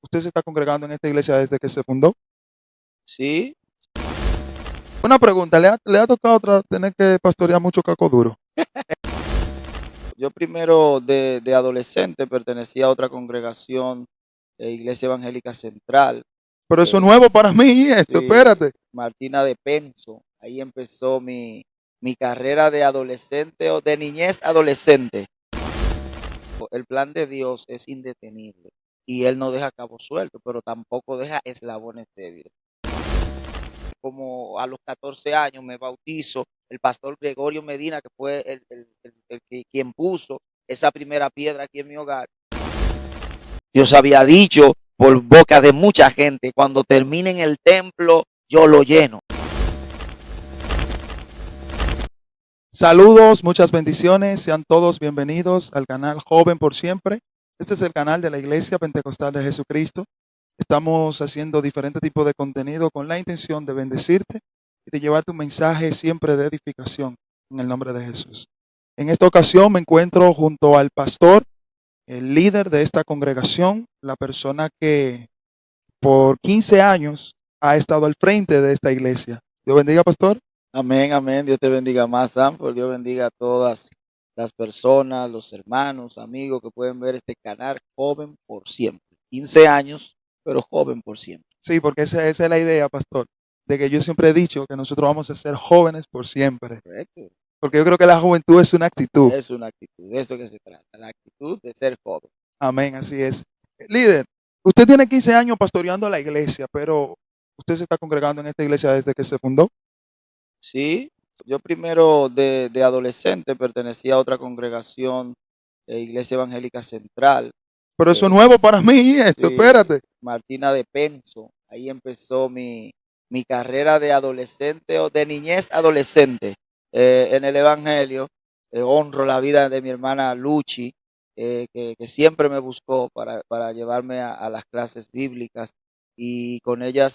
¿Usted se está congregando en esta iglesia desde que se fundó? Sí, Una pregunta, ¿le ha tocado tener que pastorear mucho caco duro? yo primero de adolescente pertenecía a otra congregación, Iglesia Evangélica Central, Pero eso es eh, nuevo para mí, esto, sí, espérate. Martina de Penso. Ahí empezó mi carrera de adolescente o de niñez adolescente. El plan de Dios es indetenible y Él no deja cabos sueltos, pero tampoco deja eslabones débiles. Como a los 14 años me bautizo, el pastor Gregorio Medina, que fue quien puso esa primera piedra aquí en mi hogar. Dios había dicho por boca de mucha gente, cuando termine en el templo, yo lo lleno. Saludos, muchas bendiciones, sean todos bienvenidos al canal Joven por Siempre. Este es el canal de la Iglesia Pentecostal de Jesucristo. Estamos haciendo diferentes tipos de contenido con la intención de bendecirte y de llevarte un mensaje siempre de edificación en el nombre de Jesús. En esta ocasión me encuentro junto al pastor, el líder de esta congregación, la persona que por 15 años ha estado al frente de esta iglesia. Dios bendiga, pastor. Amén, amén. Dios te bendiga más, Sanford. Dios bendiga a todas las personas, los hermanos, amigos que pueden ver este canal Joven por Siempre. 15 años, pero joven por siempre. Sí, porque esa es la idea, pastor, de que yo siempre he dicho que nosotros vamos a ser jóvenes por siempre. Correcto. Porque yo creo que la juventud es una actitud. Es una actitud, de eso que se trata, la actitud de ser joven. Amén, así es. Líder, usted tiene 15 años pastoreando la iglesia, pero usted se está congregando en esta iglesia desde que se fundó. Sí, yo primero de adolescente pertenecía a otra congregación, Iglesia Evangélica Central, Pero eso es eh, nuevo para mí, esto, sí, espérate. Martina de Penso. Ahí empezó mi carrera de adolescente o de niñez adolescente en el Evangelio. Honro la vida de mi hermana Luchi, que siempre me buscó para llevarme a las clases bíblicas. Y con ella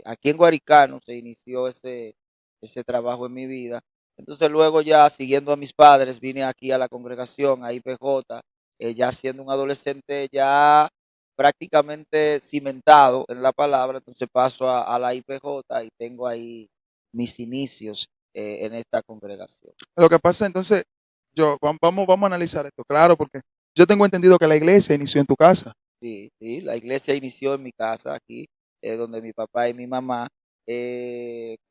aquí en Guaricano se inició ese trabajo en mi vida. Entonces luego ya siguiendo a mis padres vine aquí a la congregación, a IPJ, ya siendo un adolescente ya prácticamente cimentado en la palabra, entonces paso a la IPJ y tengo ahí mis inicios en esta congregación. Lo que pasa entonces, vamos a analizar esto, claro, porque yo tengo entendido que la iglesia inició en tu casa. Sí, sí, la iglesia inició en mi casa aquí, donde mi papá y mi mamá,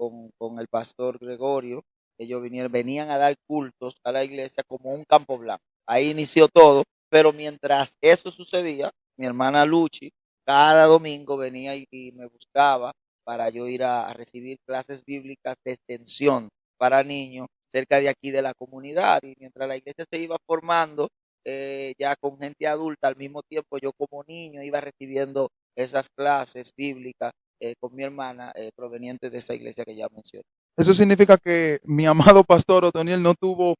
con el pastor Gregorio, ellos venían a dar cultos a la iglesia como un campo blanco. Ahí inició todo, pero mientras eso sucedía, mi hermana Luchi cada domingo venía y me buscaba para yo ir a recibir clases bíblicas de extensión para niños cerca de aquí de la comunidad. Y mientras la iglesia se iba formando, ya con gente adulta, al mismo tiempo yo como niño iba recibiendo esas clases bíblicas con mi hermana proveniente de esa iglesia que ya mencioné. Eso significa que mi amado pastor Otoniel no tuvo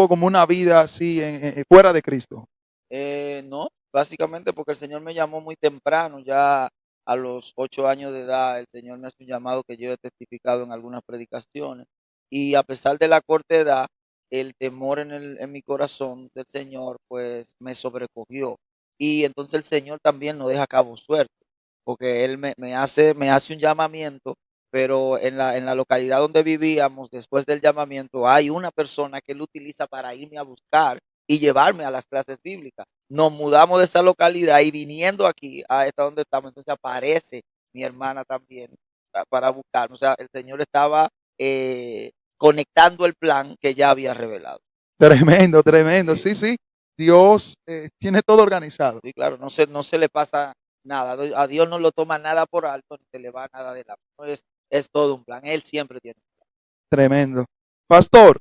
como una vida así fuera de Cristo. No, básicamente porque el Señor me llamó muy temprano, ya a los 8 años de edad, el Señor me hace un llamado que yo he testificado en algunas predicaciones. Y a pesar de la corta edad, el temor en mi corazón del Señor, pues me sobrecogió. Y entonces el Señor también no deja cabo suerte, porque Él me hace un llamamiento, pero en la localidad donde vivíamos, después del llamamiento, hay una persona que Él utiliza para irme a buscar y llevarme a las clases bíblicas. Nos mudamos de esa localidad y viniendo aquí a esta donde estamos, entonces aparece mi hermana también para buscarnos. O sea, el Señor estaba conectando el plan que ya había revelado. Tremendo, tremendo. Sí, Sí, sí. Dios tiene todo organizado. sí, claro, no se le pasa nada. A Dios no lo toma nada por alto, ni se le va nada de la mano. Es todo un plan. Él siempre tiene un plan. Tremendo. Pastor,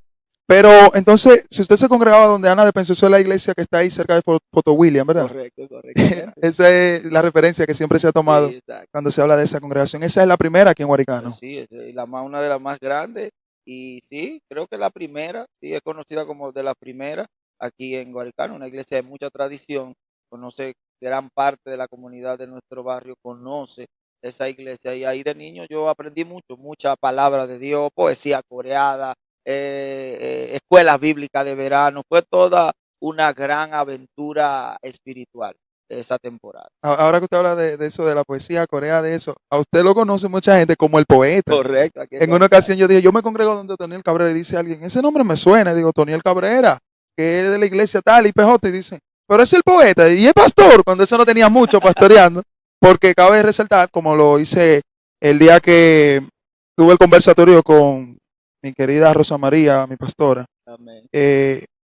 pero entonces, si usted se congregaba donde Ana de Penso, esa es la iglesia que está ahí cerca de Foto William, ¿verdad? Correcto, correctamente. Esa es la referencia que siempre se ha tomado Sí, exacto. cuando se habla de esa congregación. Esa es la primera aquí en Guaricano. Sí, es una de las más grandes y sí, creo que la primera, sí, es conocida como de la primera aquí en Guaricano, una iglesia de mucha tradición, conoce gran parte de la comunidad de nuestro barrio, conoce esa iglesia y ahí de niño yo aprendí mucha palabra de Dios, poesía coreada, escuelas bíblicas de verano, fue toda una gran aventura espiritual. esa temporada. Ahora que usted habla de eso, de la poesía corea, de eso, a usted lo conoce mucha gente como el poeta. Correcto, aquí en En una Dominicana. ocasión yo dije, yo me congrego donde Toniel Cabrera, y dice alguien, ese nombre me suena, y digo, Toniel Cabrera, que es de la iglesia tal, IPJ, y dice, pero es el poeta, y es pastor, cuando eso no tenía mucho pastoreando, porque cabe resaltar, como lo hice el día que tuve el conversatorio con mi querida Rosa María, mi pastora, Amén.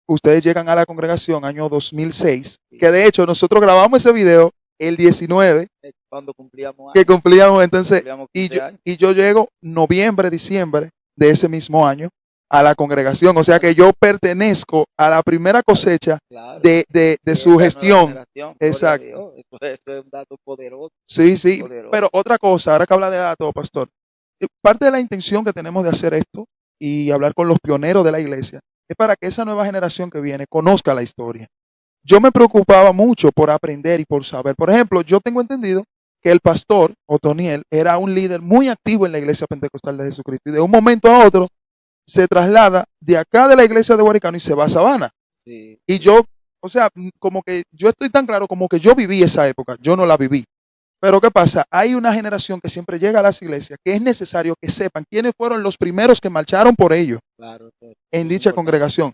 ustedes llegan a la congregación año 2006, Sí. que de hecho nosotros grabamos ese video el 19, Cuando cumplíamos que años, cumplíamos entonces, cumplíamos y 15 yo, años. y yo llego noviembre, diciembre de ese mismo año a la congregación, o sea que yo pertenezco a la primera cosecha Claro. de De su esa nueva gestión. generación, gloria a Exacto. Dios. Eso es un dato poderoso, Sí, sí, poderoso. pero otra cosa, ahora que habla de datos, pastor, parte de la intención que tenemos de hacer esto y hablar con los pioneros de la iglesia es para que esa nueva generación que viene conozca la historia. Yo me preocupaba mucho por aprender y por saber. Por ejemplo, yo tengo entendido que el pastor Otoniel era un líder muy activo en la iglesia pentecostal de Jesucristo y de un momento a otro se traslada de acá de la iglesia de Guaricano y se va a Sabana. Sí, Y yo, o sea, como que yo estoy tan claro como que yo viví esa época, yo no la viví. Pero ¿qué pasa? Hay una generación que siempre llega a las iglesias que es necesario que sepan quiénes fueron los primeros que marcharon por ellos claro, eso en es dicha importante. congregación.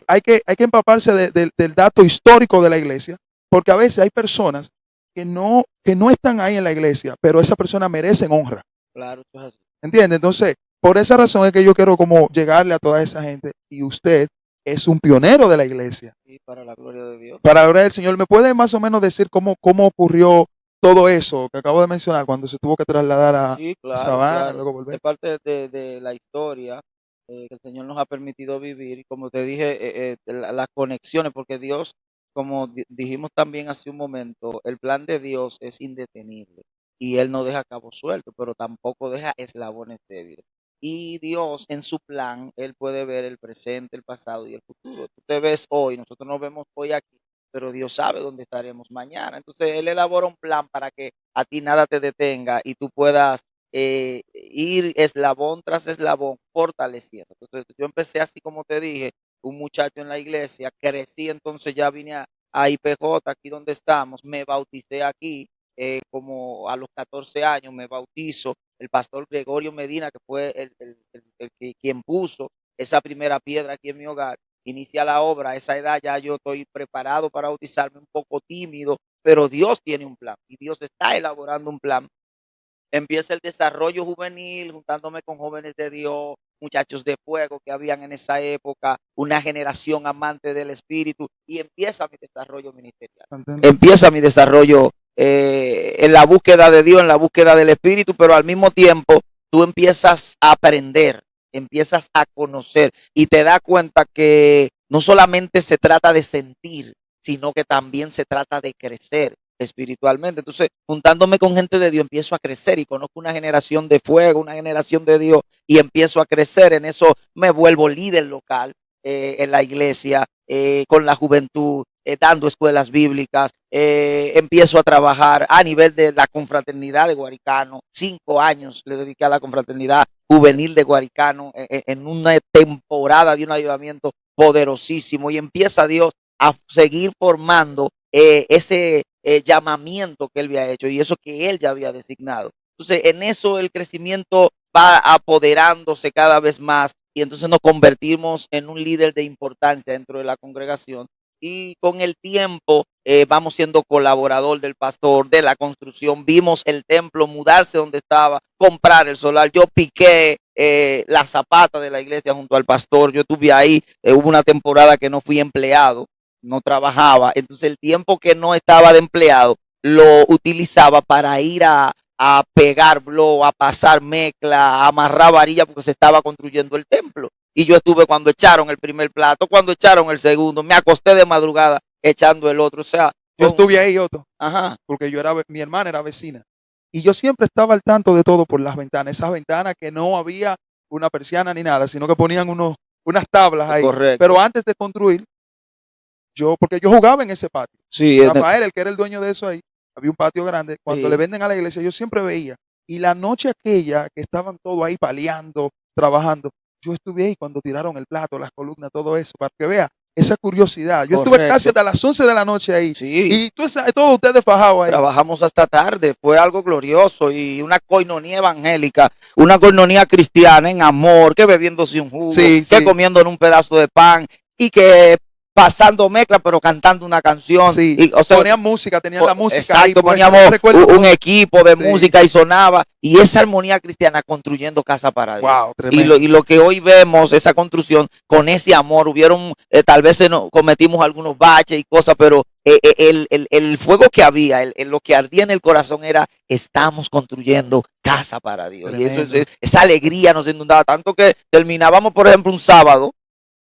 Hay que empaparse del dato histórico de la iglesia, porque a veces hay personas que no están ahí en la iglesia, pero esas personas merecen honra. Claro, eso es así. ¿Entiende? Entonces, por esa razón es que yo quiero como llegarle a toda esa gente y usted es un pionero de la iglesia. Sí, para la gloria de Dios. Para la gloria del Señor, ¿me puede más o menos decir cómo ocurrió todo eso que acabo de mencionar cuando se tuvo que trasladar a Sí, claro, Sabana, claro. luego volver? Es parte de la historia que el Señor nos ha permitido vivir. Y como te dije, las conexiones, porque Dios, como dijimos también hace un momento, el plan de Dios es indetenible y Él no deja cabos sueltos, pero tampoco deja eslabones débiles. Y Dios en su plan, Él puede ver el presente, el pasado y el futuro. Tú te ves hoy, nosotros nos vemos hoy aquí, pero Dios sabe dónde estaremos mañana. Entonces Él elabora un plan para que a ti nada te detenga y tú puedas ir eslabón tras eslabón fortaleciendo. Entonces yo empecé así como te dije, un muchacho en la iglesia, crecí, entonces ya vine a IPJ, aquí donde estamos, me bauticé aquí, como a los 14 años me bautizo, el pastor Gregorio Medina, que fue quien puso esa primera piedra aquí en mi hogar, inicia la obra. A esa edad ya yo estoy preparado para bautizarme, un poco tímido, pero Dios tiene un plan y Dios está elaborando un plan. Empieza el desarrollo juvenil, juntándome con jóvenes de Dios, muchachos de fuego que habían en esa época, una generación amante del Espíritu, y empieza mi desarrollo ministerial. ¿Entiende? Empieza mi desarrollo en la búsqueda de Dios, en la búsqueda del Espíritu, pero al mismo tiempo tú empiezas a aprender, empiezas a conocer y te das cuenta que no solamente se trata de sentir, sino que también se trata de crecer espiritualmente. Entonces, juntándome con gente de Dios, empiezo a crecer y conozco una generación de fuego, una generación de Dios, y empiezo a crecer. En eso me vuelvo líder local en la iglesia, con la juventud, dando escuelas bíblicas. Empiezo a trabajar a nivel de la confraternidad de Guaricano. 5 años le dediqué a la confraternidad juvenil de Guaricano en una temporada de un avivamiento poderosísimo, y empieza Dios a seguir formando ese llamamiento que él había hecho y eso que él ya había designado. Entonces, en eso el crecimiento va apoderándose cada vez más y entonces nos convertimos en un líder de importancia dentro de la congregación, y con el tiempo vamos siendo colaborador del pastor, de la construcción. Vimos el templo mudarse donde estaba, comprar el solar. Yo piqué la zapata de la iglesia junto al pastor. Yo estuve ahí, hubo una temporada que no fui empleado, no trabajaba, entonces el tiempo que no estaba de empleado lo utilizaba para ir a pegar blow, a pasar mezcla, a amarrar varilla, porque se estaba construyendo el templo. Y yo estuve cuando echaron el primer plato, cuando echaron el segundo, me acosté de madrugada echando el otro. O sea, Yo estuve ahí, Otto, ajá, porque mi hermana era vecina. Y yo siempre estaba al tanto de todo por las ventanas. Esas ventanas que no había una persiana ni nada, sino que ponían unas tablas ahí. correcto. Pero antes de construir, porque yo jugaba en ese patio. Sí, Rafael, el que era el dueño de eso ahí, había un patio grande. Cuando sí. le venden a la iglesia, yo siempre veía. Y la noche aquella que estaban todos ahí paliando, trabajando, yo estuve ahí cuando tiraron el plato, las columnas, todo eso, para que vea esa curiosidad. Yo estuve casi hasta las 11 de la noche ahí. Sí. Y todos ustedes fajados ahí. Trabajamos hasta tarde, fue algo glorioso y una coinonía evangélica, una coinonía cristiana en amor, que bebiéndose un jugo, Sí, que sí. comiendo en un pedazo de pan y que pasando mezcla pero cantando una canción. Sí. Y, o sea, Ponían música, tenían la música exacto, ahí. Pues, poníamos recuerdo un equipo de Sí. música y sonaba, y esa armonía cristiana construyendo casa para Dios. Wow, Y tremendo. lo que hoy vemos, esa construcción con ese amor, hubieron, tal vez cometimos algunos baches y cosas, pero el fuego que había, lo que ardía en el corazón era, estamos construyendo casa para Dios. Y eso, Tremendo. esa alegría nos inundaba, tanto que terminábamos, por ejemplo, un sábado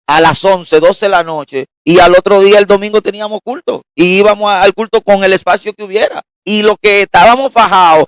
a las 11, 12 de la noche, y al otro día, el domingo, teníamos culto, y íbamos al culto con el espacio que hubiera. Y lo que estábamos fajados,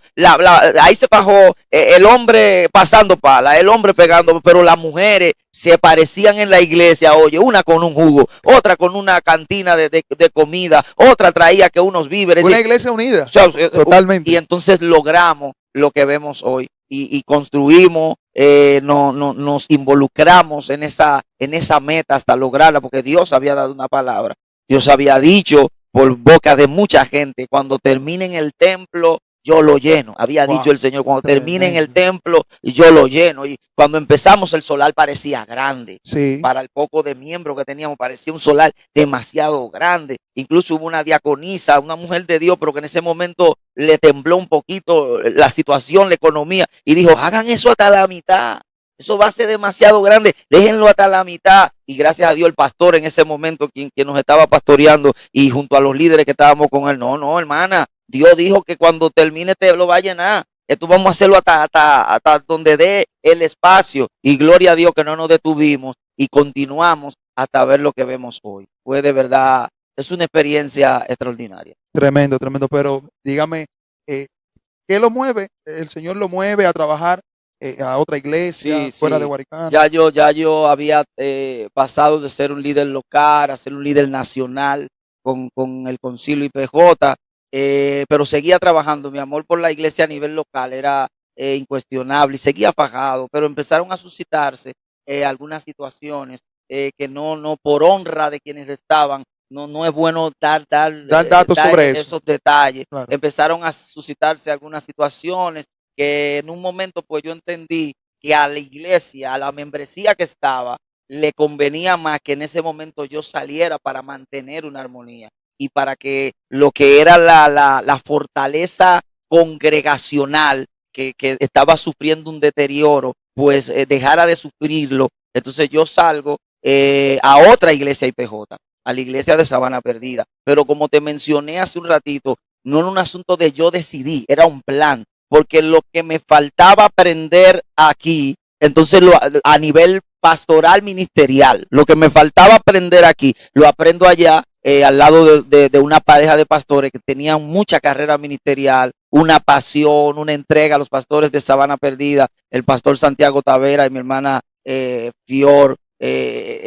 ahí se fajó el hombre pasando pala, el hombre pegando, pero las mujeres se aparecían en la iglesia, oye, una con un jugo, otra con una cantina de comida, otra traía que unos víveres. Una iglesia unida. O sea, totalmente. Y entonces logramos lo que vemos hoy y construimos, nos involucramos en esa meta hasta lograrla, porque Dios había dado una palabra. Dios había dicho por boca de mucha gente, cuando terminen el templo, yo lo lleno. Había dicho el Señor, cuando terminen el templo, yo lo lleno. Y cuando empezamos, el solar parecía grande. Sí. Para el poco de miembros que teníamos, parecía un solar demasiado grande. Incluso hubo una diaconisa, una mujer de Dios, pero que en ese momento le tembló un poquito la situación, la economía, y dijo, hagan eso hasta la mitad. Eso va a ser demasiado grande, déjenlo hasta la mitad. Y gracias a Dios el pastor en ese momento, quien nos estaba pastoreando, y junto a los líderes que estábamos con él, no, hermana, Dios dijo que cuando termine te lo va a llenar. Esto vamos a hacerlo hasta donde dé el espacio. Y gloria a Dios que no nos detuvimos y continuamos hasta ver lo que vemos hoy. Fue de verdad, es una experiencia extraordinaria. Tremendo, tremendo. Pero dígame, ¿qué lo mueve? El Señor lo mueve a trabajar a otra iglesia fuera de Guaricán. Ya yo había pasado de ser un líder local a ser un líder nacional con el Concilio IPJ, pero seguía trabajando. Mi amor por la iglesia a nivel local era incuestionable y seguía fajado, pero empezaron a suscitarse algunas situaciones que no por honra de quienes estaban, no es bueno dar datos sobre esos detalles. Claro. Empezaron a suscitarse algunas situaciones que en un momento pues yo entendí que a la iglesia, a la membresía que estaba, le convenía más que en ese momento yo saliera para mantener una armonía y para que lo que era la fortaleza congregacional que estaba sufriendo un deterioro, pues dejara de sufrirlo. Entonces yo salgo a otra iglesia IPJ, a la iglesia de Sabana Perdida. Pero como te mencioné hace un ratito, no era un asunto de yo decidí, era un plan. Porque lo que me faltaba aprender aquí, entonces a nivel pastoral ministerial, lo que me faltaba aprender aquí, lo aprendo allá, al lado de una pareja de pastores que tenían mucha carrera ministerial, una pasión, una entrega a los pastores de Sabana Perdida, el pastor Santiago Tavera y mi hermana Fior,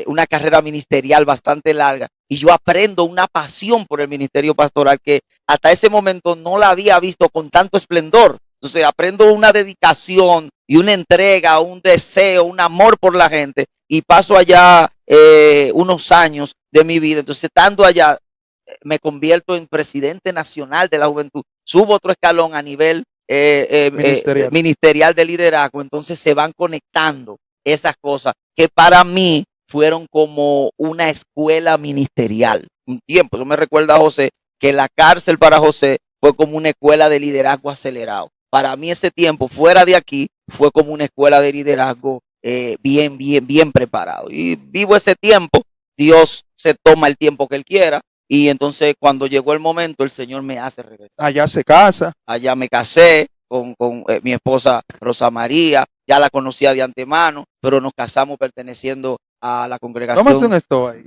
una carrera ministerial bastante larga, y yo aprendo una pasión por el ministerio pastoral que hasta ese momento no la había visto con tanto esplendor. Entonces aprendo una dedicación y una entrega, un deseo, un amor por la gente, y paso allá unos años de mi vida. Entonces estando allá me convierto en presidente nacional de la juventud, subo otro escalón a nivel ministerial de liderazgo. Entonces se van conectando esas cosas que para mí fueron como una escuela ministerial. Un tiempo, yo me recuerdo a José, que la cárcel para José fue como una escuela de liderazgo acelerado. Para mí ese tiempo fuera de aquí fue como una escuela de liderazgo bien preparado. Y vivo ese tiempo, Dios se toma el tiempo que Él quiera, y entonces cuando llegó el momento, el Señor me hace regresar. Allá se casa. Allá me casé con mi esposa Rosa María, ya la conocía de antemano, pero nos casamos perteneciendo a la congregación. ¿Cómo hacen esto ahí?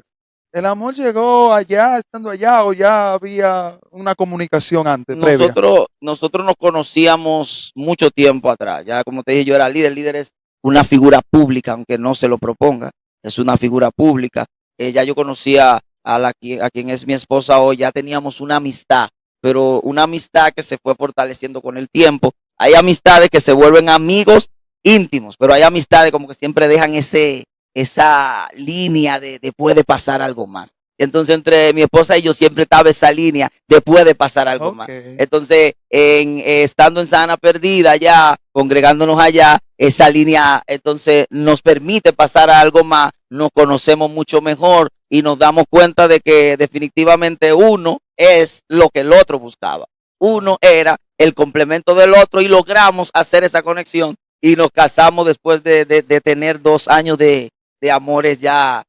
¿El amor llegó allá, estando allá, o ya había una comunicación antes? Nosotros nos conocíamos mucho tiempo atrás. Ya como te dije, yo era líder. El líder es una figura pública, aunque no se lo proponga. Es una figura pública. Ya yo conocía a quien es mi esposa hoy. Ya teníamos una amistad, pero una amistad que se fue fortaleciendo con el tiempo. Hay amistades que se vuelven amigos íntimos, pero hay amistades como que siempre dejan ese esa línea de puede pasar algo más. Entonces, entre mi esposa y yo siempre estaba esa línea de puede pasar algo más. Ok. Entonces, estando en Sana Perdida ya, congregándonos allá, esa línea entonces nos permite pasar a algo más, nos conocemos mucho mejor y nos damos cuenta de que definitivamente uno es lo que el otro buscaba. Uno era el complemento del otro y logramos hacer esa conexión y nos casamos después de tener 2 años de amores ya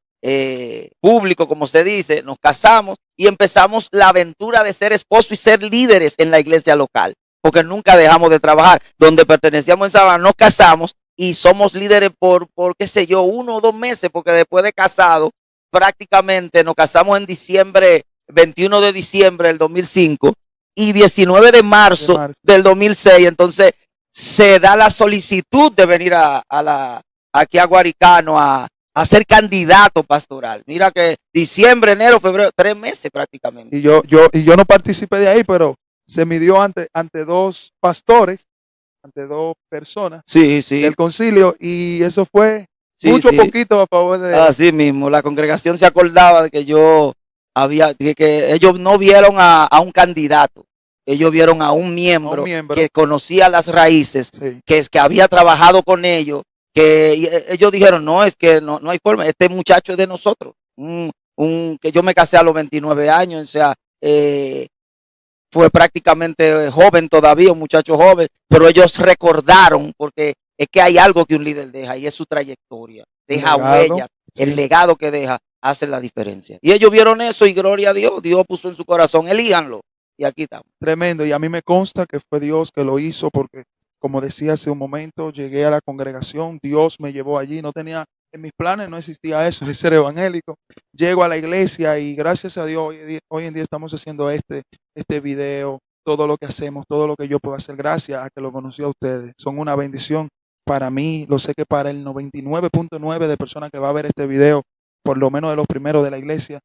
público, como se dice. Nos casamos y empezamos la aventura de ser esposo y ser líderes en la iglesia local, porque nunca dejamos de trabajar. Donde pertenecíamos en Sabana, nos casamos y somos líderes por qué sé yo, 1 o 2 meses, porque después de casado, prácticamente nos casamos en diciembre, 21 de diciembre del 2005 y 19 de marzo del 2006. Entonces se da la solicitud de venir aquí a Guaricano a ser candidato pastoral. Mira que diciembre, enero, febrero, 3 meses prácticamente. Y yo no participé de ahí, pero se midió ante dos pastores, ante dos personas Sí, sí. del concilio, y eso fue Sí, mucho sí. poquito a favor de Así mismo, la congregación se acordaba de que que ellos no vieron a un candidato, ellos vieron a un miembro que conocía las raíces, Sí. que había trabajado con ellos, ellos dijeron, no, es que no hay forma, este muchacho es de nosotros, que yo me casé a los 29 años, o sea, fue prácticamente joven todavía, un muchacho joven, pero ellos recordaron, porque es que hay algo que un líder deja y es su trayectoria, deja huellas, el legado que deja hace la diferencia. Y ellos vieron eso y gloria a Dios, Dios puso en su corazón, elíjanlo. Y aquí estamos. Tremendo, y a mí me consta que fue Dios que lo hizo, porque como decía hace un momento, llegué a la congregación, Dios me llevó allí, no tenía, en mis planes no existía eso de ser evangélico. Llego a la iglesia y gracias a Dios hoy en día estamos haciendo este video, todo lo que hacemos, todo lo que yo puedo hacer, gracias a que lo conocí a ustedes. Son una bendición para mí, lo sé que para el 99.9 de personas que va a ver este video, por lo menos de los primeros de la iglesia,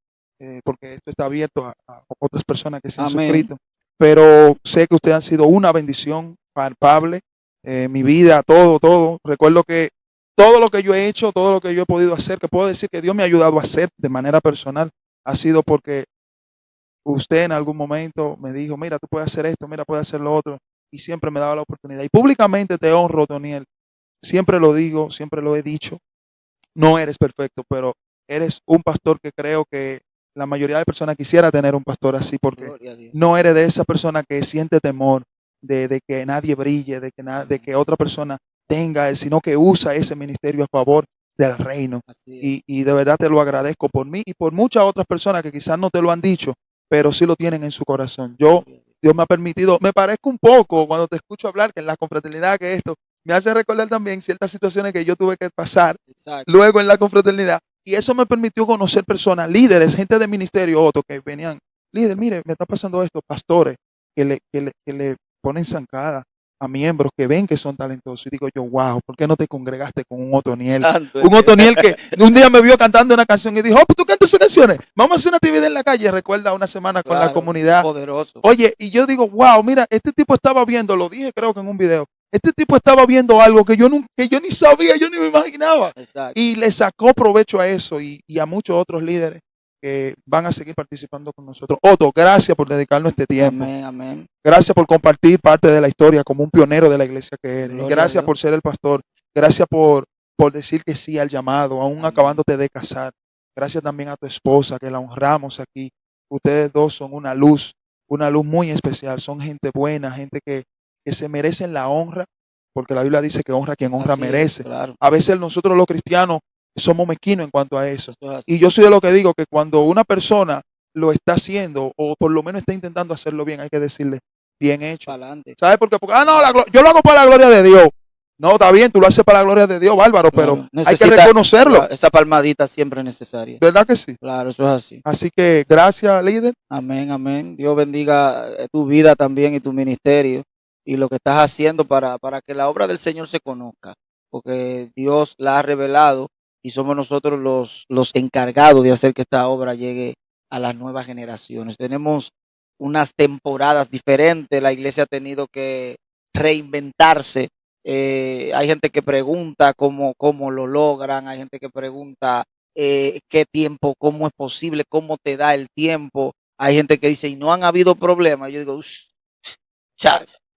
porque esto está abierto a otras personas que se han suscrito. Pero sé que ustedes han sido una bendición palpable, mi vida, todo. Recuerdo que todo lo que yo he hecho, todo lo que yo he podido hacer, que puedo decir que Dios me ha ayudado a hacer de manera personal, ha sido porque usted en algún momento me dijo, mira, tú puedes hacer esto, mira, puedes hacer lo otro, y siempre me daba la oportunidad. Y públicamente te honro, Toniel. Siempre lo digo, siempre lo he dicho. No eres perfecto, pero eres un pastor que creo que la mayoría de personas quisiera tener un pastor así, porque no eres de esa persona que siente temor de que nadie brille, de que otra persona tenga, sino que usa ese ministerio a favor del reino. Y de verdad te lo agradezco por mí y por muchas otras personas que quizás no te lo han dicho, pero sí lo tienen en su corazón. Dios me ha permitido, me parezco un poco cuando te escucho hablar, que en la confraternidad, que esto, me hace recordar también ciertas situaciones que yo tuve que pasar luego en la confraternidad. Y eso me permitió conocer personas, líderes, gente de ministerio, otros que venían, líder, mire, me está pasando esto, pastores, que le ponen zancada a miembros que ven que son talentosos. Y digo yo, wow, ¿por qué no te congregaste con un Otoniel? Un Otoniel que un día me vio cantando una canción y dijo, oh, pues tú cantas esas canciones, vamos a hacer una actividad en la calle. Recuerda una semana con la comunidad. Poderoso. Oye, y yo digo, wow, mira, este tipo estaba viendo, lo dije creo que en un video, este tipo estaba viendo algo que yo ni sabía, yo ni me imaginaba. Exacto. Y le sacó provecho a eso y a muchos otros líderes que van a seguir participando con nosotros. Otto, gracias por dedicarnos este tiempo. Amén, amén. Gracias por compartir parte de la historia como un pionero de la iglesia que eres. Y gracias por ser el pastor. Gracias por decir que sí al llamado, aún acabándote de casar. Gracias también a tu esposa, que la honramos aquí. Ustedes dos son una luz muy especial. Son gente buena, gente que se merecen la honra, porque la Biblia dice que honra a quien honra merece. Claro. A veces nosotros los cristianos somos mezquinos en cuanto a eso. Y yo soy de lo que digo que cuando una persona lo está haciendo, o por lo menos está intentando hacerlo bien, hay que decirle, bien hecho. ¿Sabes por qué? Porque, yo lo hago para la gloria de Dios. No, está bien, tú lo haces para la gloria de Dios, bárbaro, pero hay que reconocerlo. Esa palmadita siempre es necesaria. ¿Verdad que sí? Claro, eso es así. Así que gracias, líder. Amén, amén. Dios bendiga tu vida también y tu ministerio y lo que estás haciendo para que la obra del Señor se conozca, porque Dios la ha revelado y somos nosotros los encargados de hacer que esta obra llegue a las nuevas generaciones. Tenemos unas temporadas diferentes, la iglesia ha tenido que reinventarse Hay gente que pregunta cómo lo logran, hay gente que pregunta qué tiempo, cómo es posible, cómo te da el tiempo. Hay gente que dice, y no han habido problemas. Yo digo,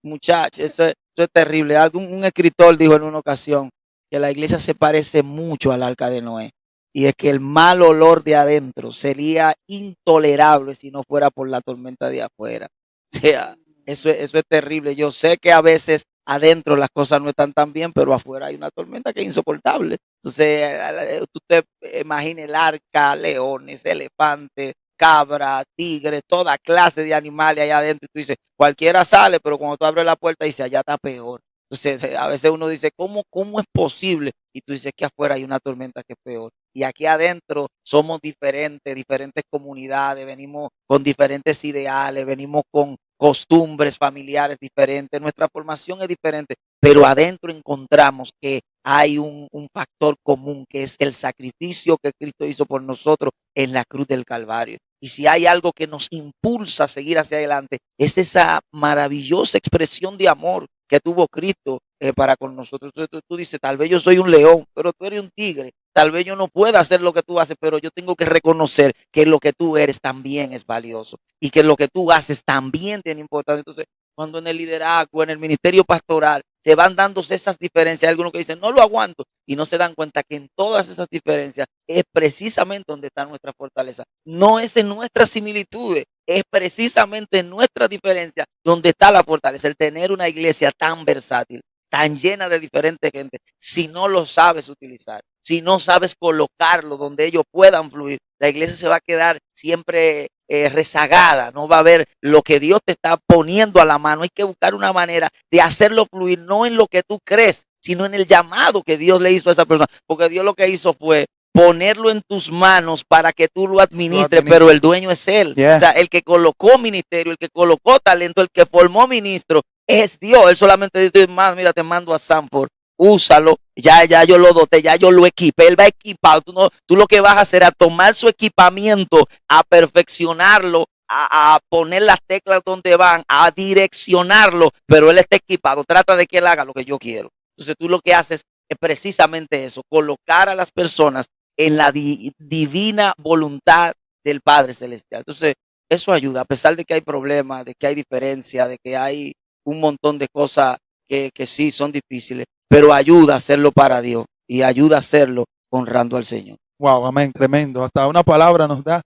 muchachos, eso es terrible. Un escritor dijo en una ocasión que la iglesia se parece mucho al arca de Noé. Y es que el mal olor de adentro sería intolerable si no fuera por la tormenta de afuera. O sea, eso es terrible. Yo sé que a veces adentro las cosas no están tan bien, pero afuera hay una tormenta que es insoportable. Entonces, tú te imaginas el arca, leones, elefantes, cabra, tigre, toda clase de animales allá adentro. Y tú dices, cualquiera sale, pero cuando tú abres la puerta dice, allá está peor. Entonces, a veces uno dice, ¿cómo es posible? Y tú dices que afuera hay una tormenta que es peor. Y aquí adentro somos diferentes comunidades, venimos con diferentes ideales, venimos con costumbres familiares diferentes, nuestra formación es diferente, pero adentro encontramos que hay un factor común, que es el sacrificio que Cristo hizo por nosotros en la cruz del Calvario. Y si hay algo que nos impulsa a seguir hacia adelante, es esa maravillosa expresión de amor que tuvo Cristo para con nosotros. Entonces tú dices, tal vez yo soy un león, pero tú eres un tigre. Tal vez yo no pueda hacer lo que tú haces, pero yo tengo que reconocer que lo que tú eres también es valioso y que lo que tú haces también tiene importancia. Entonces, cuando en el liderazgo, en el ministerio pastoral, se van dándose esas diferencias, hay algunos que dicen, no lo aguanto, y no se dan cuenta que en todas esas diferencias es precisamente donde está nuestra fortaleza. No es en nuestras similitudes, es precisamente en nuestra diferencia donde está la fortaleza, el tener una iglesia tan versátil, tan llena de diferentes gente, si no lo sabes utilizar, si no sabes colocarlo donde ellos puedan fluir, la iglesia se va a quedar siempre rezagada, no va a ver lo que Dios te está poniendo a la mano. Hay que buscar una manera de hacerlo fluir, no en lo que tú crees, sino en el llamado que Dios le hizo a esa persona, porque Dios lo que hizo fue ponerlo en tus manos para que tú lo administres, pero el dueño es Él. Yeah. O sea, el que colocó ministerio, el que colocó talento, el que formó ministro, es Dios. Él solamente dice, más, mira, te mando a Sanford, úsalo, ya yo lo doté, ya yo lo equipé, él va equipado. Tú lo que vas a hacer es tomar su equipamiento, a perfeccionarlo, a poner las teclas donde van, a direccionarlo, pero él está equipado. Trata de que él haga lo que yo quiero. Entonces tú lo que haces es precisamente eso, colocar a las personas en la divina voluntad del Padre Celestial. Entonces, eso ayuda, a pesar de que hay problemas, de que hay diferencia, de que hay un montón de cosas que sí son difíciles, pero ayuda a hacerlo para Dios y ayuda a hacerlo honrando al Señor. Wow, amén, tremendo. Hasta una palabra nos da.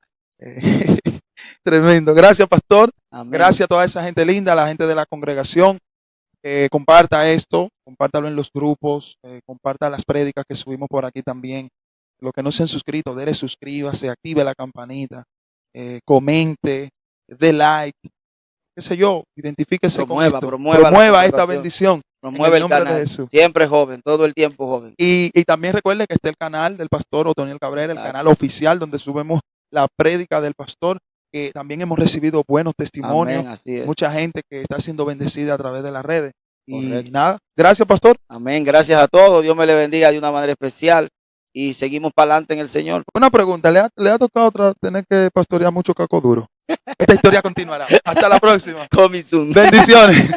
Tremendo. Gracias, pastor. Amén. Gracias a toda esa gente linda, a la gente de la congregación. Comparta esto, compártalo en los grupos, comparta las prédicas que subimos por aquí también. Los que no se han suscrito, dele suscríbase, active la campanita, comente, dé like, qué sé yo, identifíquese con esto. Promueva esta bendición. Promueve el canal. Siempre joven, todo el tiempo joven. Y también recuerde que está el canal del pastor Otoniel Cabrera, el canal oficial donde subimos la prédica del pastor, que también hemos recibido buenos testimonios. Amén, así es. Mucha gente que está siendo bendecida a través de las redes. Correcto. Y nada, gracias, pastor. Amén, gracias a todos. Dios me le bendiga de una manera especial y seguimos para adelante en el Señor. Una pregunta, ¿le ha tocado tener que pastorear mucho caco duro? Esta historia continuará. Hasta la próxima. Coming soon. Bendiciones.